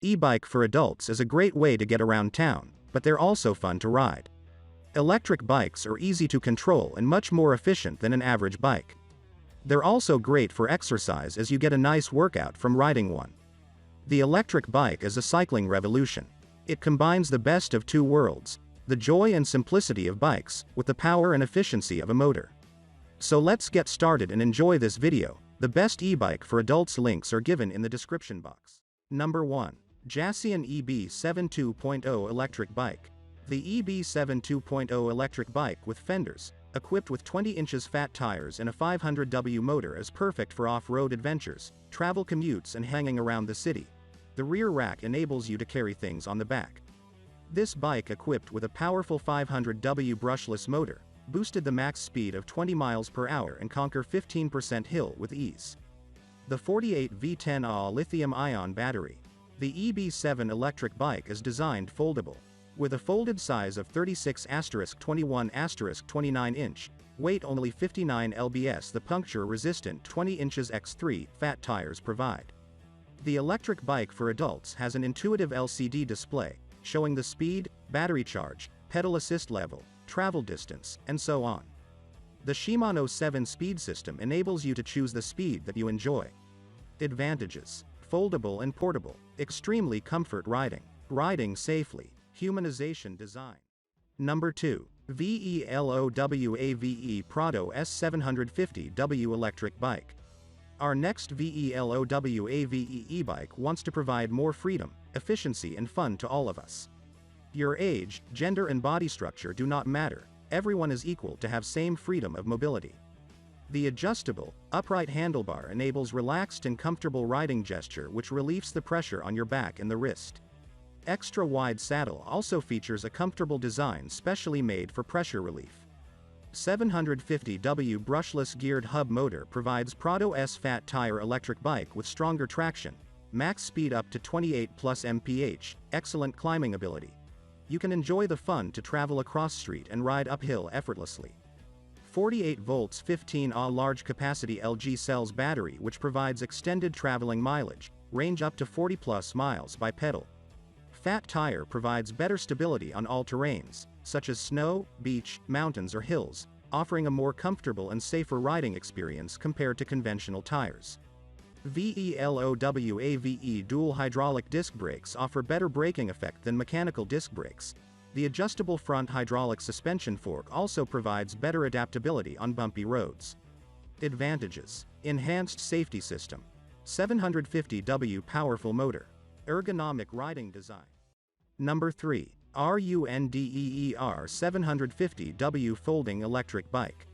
E-bike for adults is a great way to get around town, but they're also fun to ride. Electric bikes are easy to control and much more efficient than an average bike. They're also great for exercise as you get a nice workout from riding one. The electric bike is a cycling revolution. It combines the best of two worlds, the joy and simplicity of bikes, with the power and efficiency of a motor. So let's get started and enjoy this video. The best e-bike for adults links are given in the description box. Number 1. Jassian EB7 2.0 Electric Bike. The EB7 2.0 electric bike with fenders, equipped with 20 inches fat tires and a 500W motor is perfect for off-road adventures, travel commutes and hanging around the city. The rear rack enables you to carry things on the back. This bike equipped with a powerful 500W brushless motor, boosted the max speed of 20 miles per hour and conquer 15% hill with ease. The 48 V10Ah lithium-ion battery. The EB7 electric bike is designed foldable. With a folded size of 36*21*29 inch, weight only 59 lbs, the puncture-resistant 20 inches x3 fat tires provide. The electric bike for adults has an intuitive LCD display, showing the speed, battery charge, pedal assist level, travel distance, and so on. The Shimano 7 speed system enables you to choose the speed that you enjoy. Advantages: foldable and portable, extremely comfort riding, riding safely, humanization design. Number 2. VELOWAVE Prado S750W Electric Bike. Our next VELOWAVE e-bike wants to provide more freedom, efficiency and fun to all of us. Your age, gender and body structure do not matter, everyone is equal to have same freedom of mobility. The adjustable, upright handlebar enables relaxed and comfortable riding gesture which relieves the pressure on your back and the wrist. Extra wide saddle also features a comfortable design specially made for pressure relief. 750W brushless geared hub motor provides Prado S fat tire electric bike with stronger traction, max speed up to 28+ mph, excellent climbing ability. You can enjoy the fun to travel across street and ride uphill effortlessly. 48 volts 15Ah large capacity LG cells battery which provides extended traveling mileage, range up to 40+ miles by pedal. Fat tire provides better stability on all terrains, such as snow, beach, mountains or hills, offering a more comfortable and safer riding experience compared to conventional tires. VELOWAVE dual hydraulic disc brakes offer better braking effect than mechanical disc brakes. The adjustable front hydraulic suspension fork also provides better adaptability on bumpy roads. Advantages: enhanced safety system, 750W powerful motor, ergonomic riding design. Number 3. RUNDEER 750W Folding Electric Bike.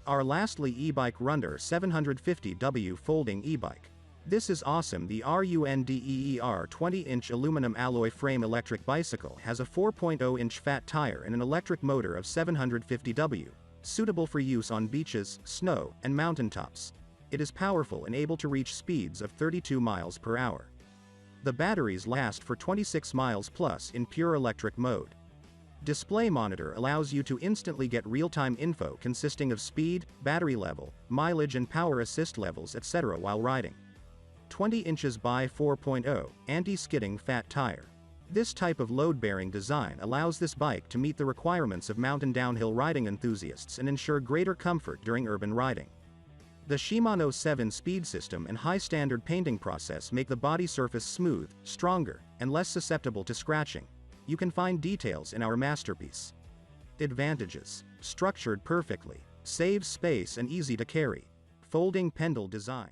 Our lastly e-bike Runder 750W Folding e-bike. This is awesome. The RUNDEER 20-inch aluminum alloy frame electric bicycle has a 4.0-inch fat tire and an electric motor of 750W, suitable for use on beaches, snow, and mountaintops. It is powerful and able to reach speeds of 32 miles per hour. The batteries last for 26 miles plus in pure electric mode. Display monitor allows you to instantly get real-time info consisting of speed, battery level, mileage and power assist levels etc. while riding. 20 inches by 4.0, anti-skidding fat tire. This type of load-bearing design allows this bike to meet the requirements of mountain downhill riding enthusiasts and ensure greater comfort during urban riding. The Shimano 7 speed system and high standard painting process make the body surface smooth, stronger, and less susceptible to scratching. You can find details in our masterpiece. Advantages: structured perfectly, saves space and easy to carry. Folding pendle design.